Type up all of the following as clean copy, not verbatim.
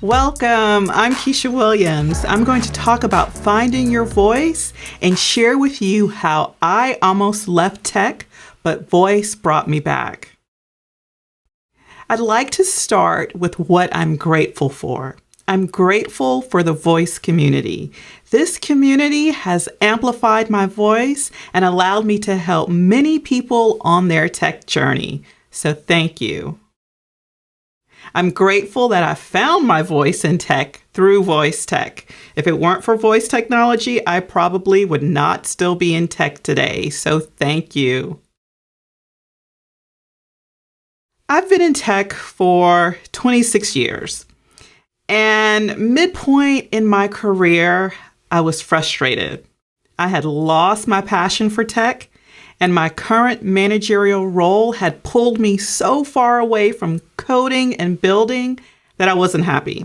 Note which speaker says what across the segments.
Speaker 1: Welcome. I'm Kesha Williams. I'm going to talk about finding your voice and share with you how I almost left tech, but voice brought me back. I'd like to start with what I'm grateful for. I'm grateful for the voice community. This community has amplified my voice and allowed me to help many people on their tech journey. So thank you. I'm grateful that I found my voice in tech through voice tech. If it weren't for voice technology, I probably would not still be in tech today. So thank you. I've been in tech for 26 years. And midpoint in my career, I was frustrated. I had lost my passion for tech, and my current managerial role had pulled me so far away from coding and building that I wasn't happy.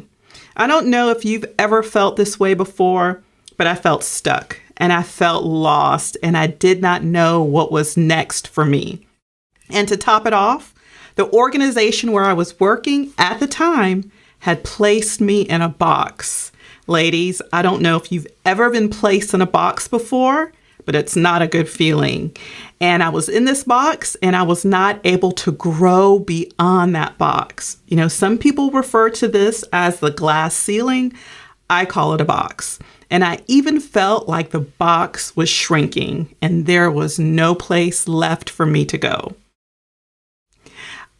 Speaker 1: I don't know if you've ever felt this way before, but I felt stuck and I felt lost and I did not know what was next for me. And to top it off, the organization where I was working at the time had placed me in a box. Ladies, I don't know if you've ever been placed in a box before, but it's not a good feeling. And I was in this box and I was not able to grow beyond that box. You know, some people refer to this as the glass ceiling. I call it a box. And I even felt like the box was shrinking and there was no place left for me to go.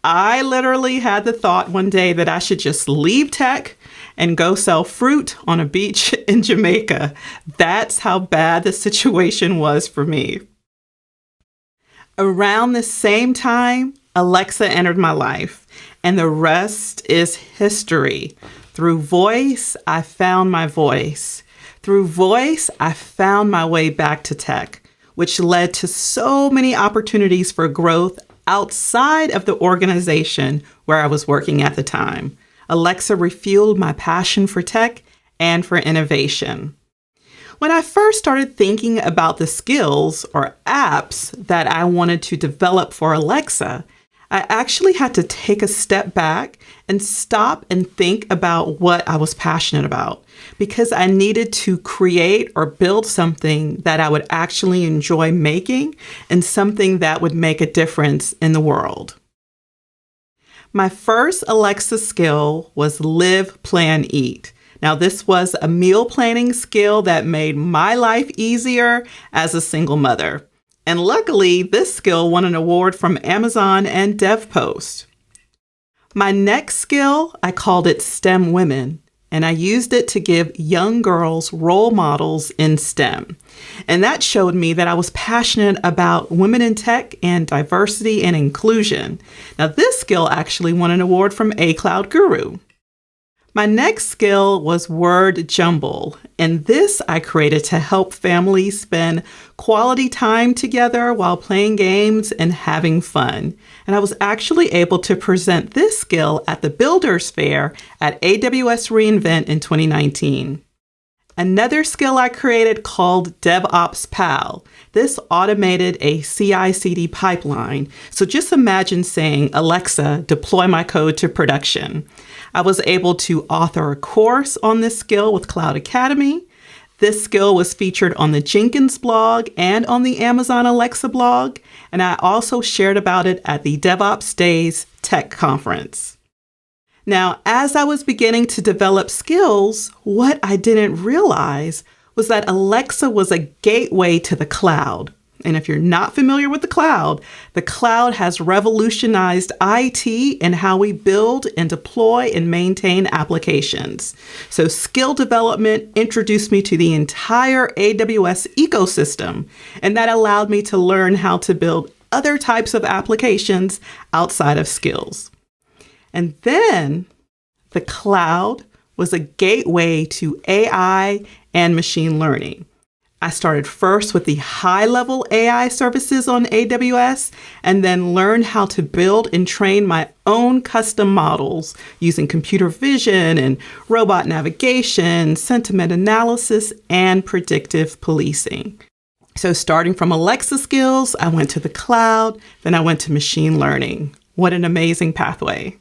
Speaker 1: I literally had the thought one day that I should just leave tech and go sell fruit on a beach in Jamaica. That's how bad the situation was for me. Around the same time, Alexa entered my life, and the rest is history. Through voice, I found my voice. Through voice, I found my way back to tech, which led to so many opportunities for growth outside of the organization where I was working at the time. Alexa refueled my passion for tech and for innovation. When I first started thinking about the skills or apps that I wanted to develop for Alexa, I actually had to take a step back and stop and think about what I was passionate about, because I needed to create or build something that I would actually enjoy making and something that would make a difference in the world. My first Alexa skill was Live, Plan, Eat. Now, this was a meal planning skill that made my life easier as a single mother. And luckily, this skill won an award from Amazon and DevPost. My next skill, I called it STEM Women, and I used it to give young girls role models in STEM. And that showed me that I was passionate about women in tech and diversity and inclusion. Now, this skill actually won an award from A Cloud Guru. My next skill was word jumble, and this I created to help families spend quality time together while playing games and having fun. And I was actually able to present this skill at the Builders Fair at AWS reInvent in 2019. Another skill I created called DevOps Pal. This automated a CI/CD pipeline. So just imagine saying, Alexa, deploy my code to production. I was able to author a course on this skill with Cloud Academy. This skill was featured on the Jenkins blog and on the Amazon Alexa blog. And I also shared about it at the DevOps Days Tech Conference. Now, as I was beginning to develop skills, what I didn't realize was that Alexa was a gateway to the cloud. And if you're not familiar with the cloud has revolutionized IT and how we build and deploy and maintain applications. So skill development introduced me to the entire AWS ecosystem, and that allowed me to learn how to build other types of applications outside of skills. And then the cloud was a gateway to AI and machine learning. I started first with the high-level AI services on AWS and then learned how to build and train my own custom models using computer vision and robot navigation, sentiment analysis, and predictive policing. So starting from Alexa skills, I went to the cloud, then I went to machine learning. What an amazing pathway.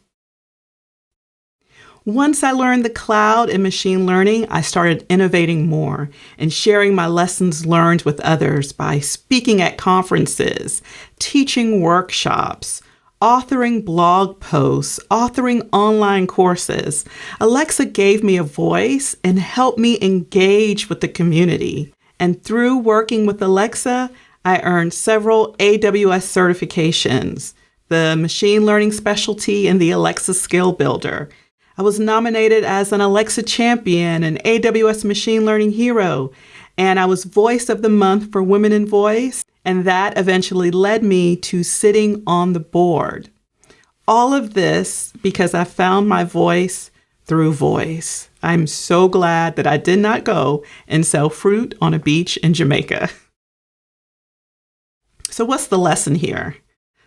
Speaker 1: Once I learned the cloud and machine learning, I started innovating more and sharing my lessons learned with others by speaking at conferences, teaching workshops, authoring blog posts, authoring online courses. Alexa gave me a voice and helped me engage with the community. And through working with Alexa, I earned several AWS certifications, the machine learning specialty and the Alexa Skill Builder. I was nominated as an Alexa champion, an AWS machine learning hero, and I was Voice of the Month for Women in Voice, and that eventually led me to sitting on the board. All of this because I found my voice through voice. I'm so glad that I did not go and sell fruit on a beach in Jamaica. So what's the lesson here?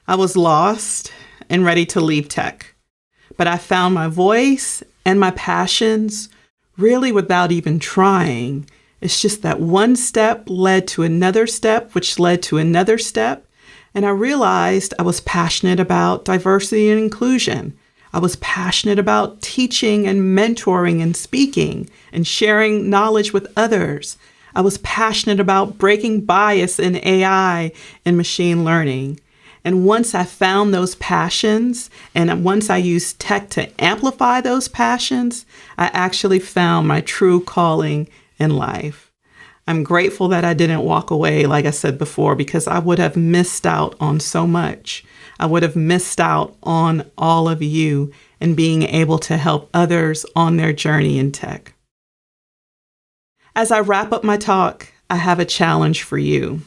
Speaker 1: I was lost and ready to leave tech, but I found my voice and my passions really without even trying. It's just that one step led to another step, which led to another step. And I realized I was passionate about diversity and inclusion. I was passionate about teaching and mentoring and speaking and sharing knowledge with others. I was passionate about breaking bias in AI and machine learning. And once I found those passions, and once I used tech to amplify those passions, I actually found my true calling in life. I'm grateful that I didn't walk away, like I said before, because I would have missed out on so much. I would have missed out on all of you and being able to help others on their journey in tech. As I wrap up my talk, I have a challenge for you.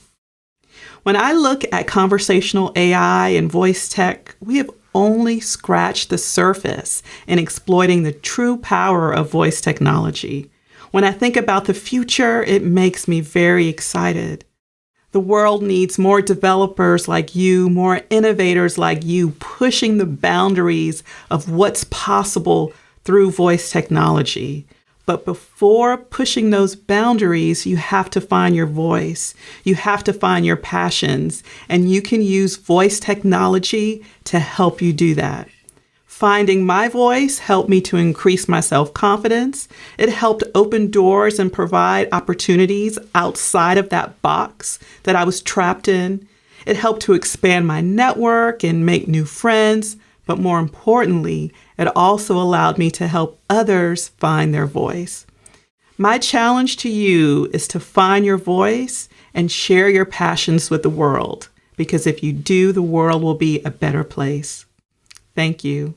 Speaker 1: When I look at conversational AI and voice tech, we have only scratched the surface in exploiting the true power of voice technology. When I think about the future, it makes me very excited. The world needs more developers like you, more innovators like you, pushing the boundaries of what's possible through voice technology. But before pushing those boundaries, you have to find your voice. You have to find your passions, and you can use voice technology to help you do that. Finding my voice helped me to increase my self-confidence. It helped open doors and provide opportunities outside of that box that I was trapped in. It helped to expand my network and make new friends. But more importantly, it also allowed me to help others find their voice. My challenge to you is to find your voice and share your passions with the world, because if you do, the world will be a better place. Thank you.